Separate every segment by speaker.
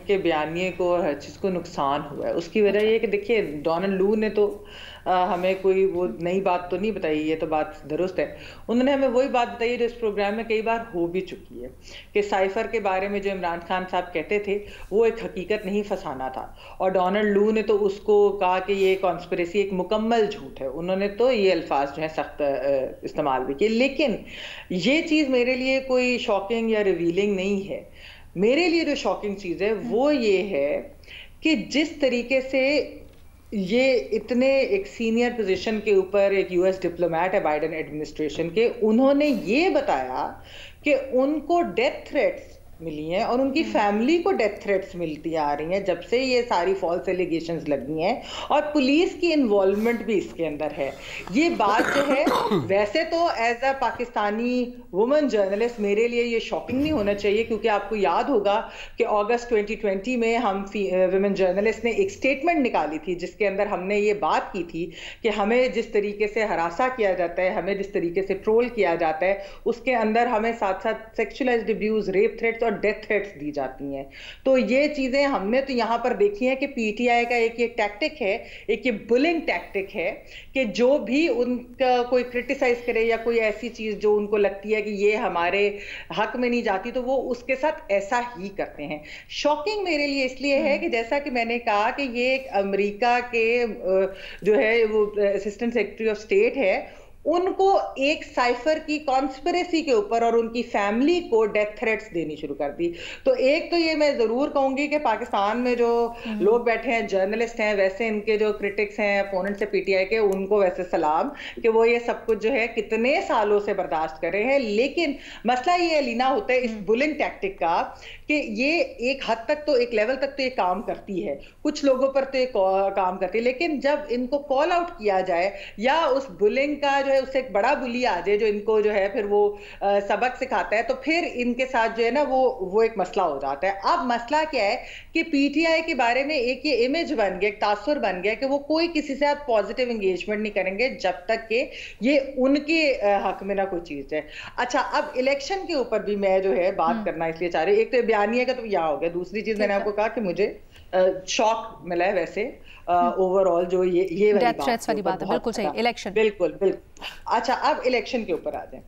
Speaker 1: के बयानिए को और हर चीज़ को नुकसान हुआ है। उसकी वजह ये है कि देखिए डोनाल्ड लू ने तो हमें कोई वो नई बात तो नहीं बताई, ये तो बात दुरुस्त है। उन्होंने हमें वही बात बताई है जो इस प्रोग्राम में कई बार हो भी चुकी है, कि साइफ़र के बारे में जो इमरान खान साहब कहते थे, वो एक हकीकत नहीं फसाना था। और डोनाल्ड लू ने तो उसको कहा कि ये कॉन्स्पिरेसी एक मुकम्मल झूठ है। उन्होंने तो ये अल्फाज जो है सख्त इस्तेमाल भी किए। लेकिन ये चीज़ मेरे लिए कोई शॉकिंग या रिवीलिंग नहीं है। मेरे लिए जो शॉकिंग चीज़ है वो ये है कि जिस तरीके से ये इतने एक सीनियर पोजीशन के ऊपर एक यूएस डिप्लोमेट है बाइडेन एडमिनिस्ट्रेशन के, उन्होंने ये बताया कि उनको डेथ थ्रेट्स मिली हैं और उनकी फैमिली को डेथ थ्रेट्स मिलती आ रही हैं जब से ये सारी फॉल्स एलिगेशंस लगी हैं, और पुलिस की इन्वॉल्वमेंट भी इसके अंदर है। ये बात जो है वैसे तो as a Pakistani woman journalist मेरे लिए ये शॉकिंग नहीं होना चाहिए, क्योंकि आपको याद होगा कि अगस्त 2020 में हम वुमेन जर्नलिस्ट ने एक स्टेटमेंट निकाली थी जिसके अंदर हमने ये बात की थी कि हमें जिस तरीके से हरासा किया जाता है, हमें जिस तरीके से ट्रोल किया जाता है, उसके अंदर हमें साथ साथ सेक्सुअलाइज्ड अब्यूज, रेप थ्रेट्स और डेथ थ्रेट्स दी जाती हैं। तो ये चीजें हमने तो यहाँ पर देखी हैं कि पीटीआई का एक ये टैक्टिक है, एक ये बुलिंग टैक्टिक है कि जो भी उनका कोई क्रिटिसाइज करे या कोई ऐसी चीज जो उनको लगती है कि ये हमारे हक में नहीं जाती, तो वो उसके साथ ऐसा ही करते हैं। शॉकिंग मेरे लिए इसलिए है कि जैसा कि मैंने कहा कि ये एक अमेरिका के जो है वो असिस्टेंट सेक्रेटरी ऑफ स्टेट है, उनको एक साइफर की कॉन्स्पिरेसी के ऊपर और उनकी फैमिली को डेथ थ्रेट्स देनी शुरू कर दी। तो एक तो ये मैं जरूर कहूंगी कि पाकिस्तान में जो लोग बैठे हैं, जर्नलिस्ट हैं, वैसे इनके जो क्रिटिक्स हैं, अपोनेंट्स है पीटीआई के, उनको वैसे सलाम कि वो ये सब कुछ जो है कितने सालों से बर्दाश्त कर रहे हैं। लेकिन मसला ये अलीना होता है इस बुलिंग टैक्टिक का कि ये एक हद तक तो, एक लेवल तक तो ये काम करती है, कुछ लोगों पर तो ये काम करती है, लेकिन जब इनको कॉल आउट किया जाए या उस बुलिंग का जो है उससे एक बड़ा बुली आ जाए जो इनको जो है फिर वो सबक सिखाता है, तो फिर इनके साथ जो है ना वो एक मसला हो जाता है। अब मसला क्या है कि पीटीआई के बारे में एक ये इमेज बन गया, एक तासुर बन गया कि वो कोई किसी से आप पॉजिटिव एंगेजमेंट नहीं करेंगे जब तक कि ये उनके हक में ना कोई चीज है। अच्छा, अब इलेक्शन के ऊपर भी मैं जो है बात करना इसलिए चाह रही हूँ। एक तो बयानिया का तो यहाँ हो गया, दूसरी चीज मैंने आपको कहा कि मुझे शॉक मिला है वैसे ओवरऑल जो ये वाली बात है,
Speaker 2: बिल्कुल सही। इलेक्शन,
Speaker 1: बिल्कुल बिल्कुल। अच्छा, अब इलेक्शन के ऊपर आ जाए।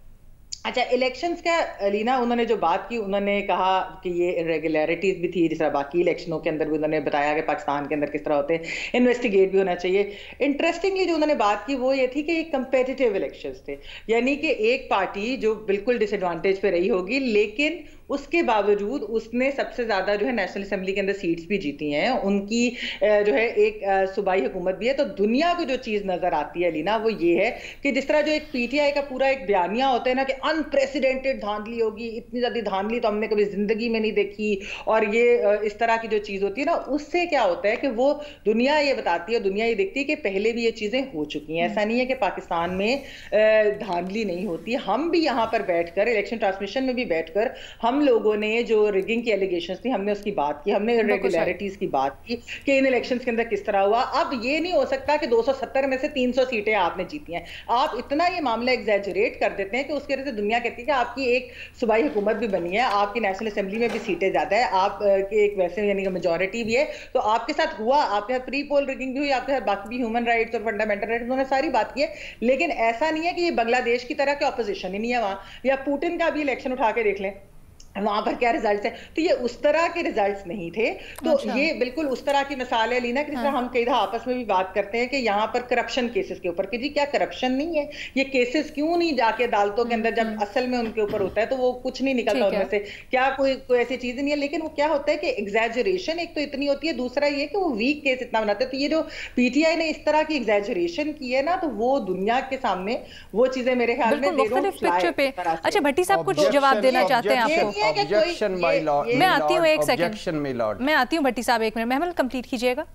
Speaker 1: अच्छा, इलेक्शंस का अलीना उन्होंने जो बात की, उन्होंने कहा कि ये इरेगुलरिटीज भी थी जिस तरह बाकी इलेक्शनों के अंदर भी उन्होंने बताया कि पाकिस्तान के अंदर किस तरह होते हैं, इन्वेस्टिगेट भी होना चाहिए। इंटरेस्टिंगली जो उन्होंने बात की वो ये थी कि ये कंपेटिटिव इलेक्शंस थे, यानी कि एक पार्टी जो बिल्कुल डिसएडवांटेज पे रही होगी, लेकिन उसके बावजूद उसने सबसे ज्यादा जो है नेशनल असेंबली के अंदर सीट्स भी जीती हैं, उनकी जो है एक सूबाई हुकूमत भी है। तो दुनिया को जो चीज नजर आती है लीना वो ये है कि जिस तरह जो एक पीटीआई का पूरा एक बयानिया होता है ना कि अनप्रेसिडेंटेड धांधली होगी, इतनी ज्यादा धांधली तो हमने कभी जिंदगी में नहीं देखी, और ये इस तरह की जो चीज होती है ना, उससे क्या होता है कि वो दुनिया ये बताती है, दुनिया ये देखती है कि पहले भी ये चीजें हो चुकी हैं। ऐसा नहीं है कि पाकिस्तान में धांधली नहीं होती। हम भी यहाँ पर बैठकर इलेक्शन ट्रांसमिशन में भी बैठकर हम लोगों ने जो रिगिंग की एलिगेशंस थी हमने उसकी बात की, हमने इरेगुलरिटीज की बात की कि इन इलेक्शंस के अंदर किस तरह हुआ। अब ये नहीं हो सकता कि 270 में से 300 सीटें आपने जीती हैं। आप इतना ये मामला एग्जैजरेट कर देते हैं कि उसके वजह से दुनिया कहती है कि आपकी एक सूबाई हुकूमत भी बनी है, आपकी नेशनल असेंबली में भी सीटें ज्यादा है, आप एक वैसे यानी कि मेजॉरिटी भी है, तो आपके साथ हुआ, आपके साथ प्री पोल रिगिंग भी हुई, आपके साथ बाकी भी ह्यूमन राइट्स और फंडामेंटल राइट्स उन्होंने सारी बात की है। लेकिन ऐसा नहीं है कि ये बांग्लादेश की तरह के ऑपोजिशन ही नहीं है वहां, या पुतिन का भी इलेक्शन उठा के देख लें वहां पर क्या रिजल्ट्स है, तो ये उस तरह के रिजल्ट्स नहीं थे। तो ये बिल्कुल उस तरह की मिसाल है लीना, कि हम कई दफा आपस में भी बात करते हैं कि यहाँ पर करप्शन केसेस के ऊपर कि जी क्या करप्शन नहीं है, ये केसेस क्यों नहीं जाके अदालतों के अंदर जब असल में उनके ऊपर होता है तो वो कुछ नहीं निकलता उनमें से, क्या कोई ऐसी चीज नहीं है। लेकिन वो क्या होता है कि एग्जैजरेशन एक तो इतनी होती है, दूसरा ये कि वो वीक केस इतना बनाते हैं। तो ये जो पीटीआई ने इस तरह की एग्जैजरेशन की है ना, तो वो दुनिया के सामने वो चीजें मेरे ख्याल में
Speaker 2: अच्छा, भट्टी साहब कुछ जवाब देना चाहते हैं आपको?
Speaker 3: ऑब्जेक्शन माय लॉर्ड,
Speaker 2: मैं आती हूँ, एक सेकंड
Speaker 3: ऑब्जेक्शन माय लॉर्ड,
Speaker 2: मैं आती हूँ भट्टी साहब, एक मिनट, महमल कंप्लीट कीजिएगा।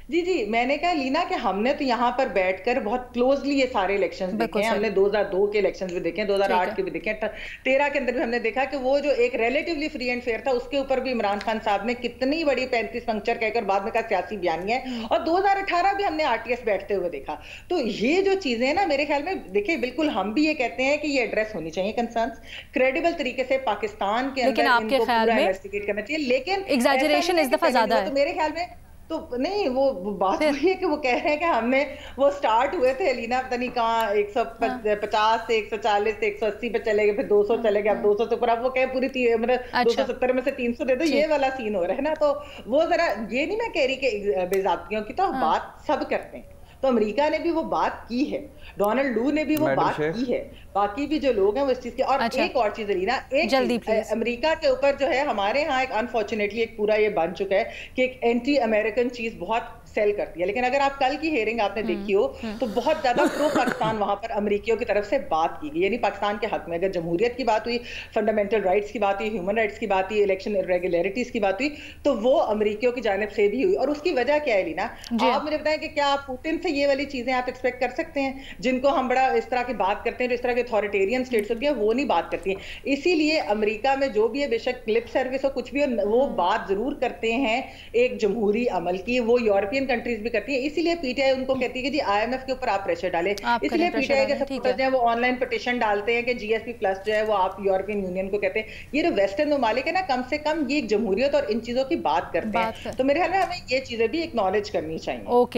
Speaker 1: जी, जी, मैंने कहा लीना कि हमने तो यहाँ पर बैठकर बहुत क्लोज़ली ये सारे इलेक्शंस देखे हैं। हमने 2002 के इलेक्शंस भी देखे हैं, 2008 के भी देखे हैं, 13 के अंदर भी हमने देखा कि वो जो एक रिलेटिवली फ्री एंड फेयर था, उसके ऊपर भी इमरान खान साहब ने कितनी बड़ी 35 पंक्चर कहकर बाद में कहा सियासी बयानिया है, और 2018 भी हमने आरटीएस बैठते हुए देखा। तो ये जो चीज़ें हैं ना, मेरे ख्याल में देखिए, बिल्कुल हम भी ये कहते हैं कि ये एड्रेस होनी चाहिए कंसर्न्स, क्रेडिबल तरीके से पाकिस्तान के अंदर इनको पूरा इन्वेस्टिगेट करना चाहिए, लेकिन
Speaker 2: एग्जैजरेशन इस दफा ज्यादा है।
Speaker 1: तो मेरे ख्याल में तो नहीं, वो बात वही है कि वो कह रहे हैं कि हमने वो स्टार्ट हुए थे लीना, पता नहीं कहाँ 150 से 140 से 180 पे चले गए, फिर 200 चले गए, अब 200 से ऊपर, अब वो कहे पूरी मतलब 270 में से 300 दे दो, ये वाला सीन हो रहा है ना। तो वो जरा, ये नहीं मैं कह रही कि बेइज्जतियों की तो बात सब करते हैं, तो अमेरिका ने भी वो बात की है, डोनाल्ड लू ने भी वो बात की है, बाकी भी जो लोग हैं वो इस चीज के। और एक और चीज रीना, एक अमेरिका के ऊपर जो है हमारे यहाँ एक अनफॉर्चुनेटली एक पूरा ये बन चुका है कि एक एंटी अमेरिकन चीज बहुत सेल करती है, लेकिन अगर आप कल की हियरिंग आपने देखी हो तो बहुत ज्यादा प्रो पाकिस्तान वहां पर अमेरिकियों की तरफ से बात की गई, यानी पाकिस्तान के हक में। अगर जमहूरियत की बात हुई, फंडामेंटल राइट्स की बात हुई, ह्यूमन राइट्स की बात हुई, इलेक्शन इरेगुलरिटीज की बात हुई, तो वो अमेरिकियों की जानिब से भी हुई। और उसकी वजह क्या है लीना, आप मुझे बताएं कि क्या आप पुतिन से ये वाली चीजें आप एक्सपेक्ट कर सकते हैं, जिनको हम बड़ा इस तरह की बात करते हैं, जो इस तरह के अथॉरिटेरियन स्टेट्स होती है, वो नहीं बात करती है। इसीलिए अमेरिका में जो भी है, बेशक क्लिप सर्विस हो कुछ भी हो, वो बात जरूर करते हैं एक जमहूरी अमल की, वो यूरोपियन कंट्रीज भी करती है। इसीलिए पीटीआई उनको कहती है कि जी आईएमएफ के ऊपर आप प्रेशर डालें, इसलिए पीटीआई के सपोर्टर्स हैं वो ऑनलाइन पिटीशन डालते हैं कि जीएसपी प्लस जो है वो आप यूरोपियन यूनियन को कहते हैं। ये जो वेस्टर्न ममालिक है ना, कम से कम ये जमहूरियत और इन चीजों की बात करते हैं, तो मेरे ख्याल में हमें ये चीजें भी एक्नॉलेज करनी चाहिए।
Speaker 2: ओके।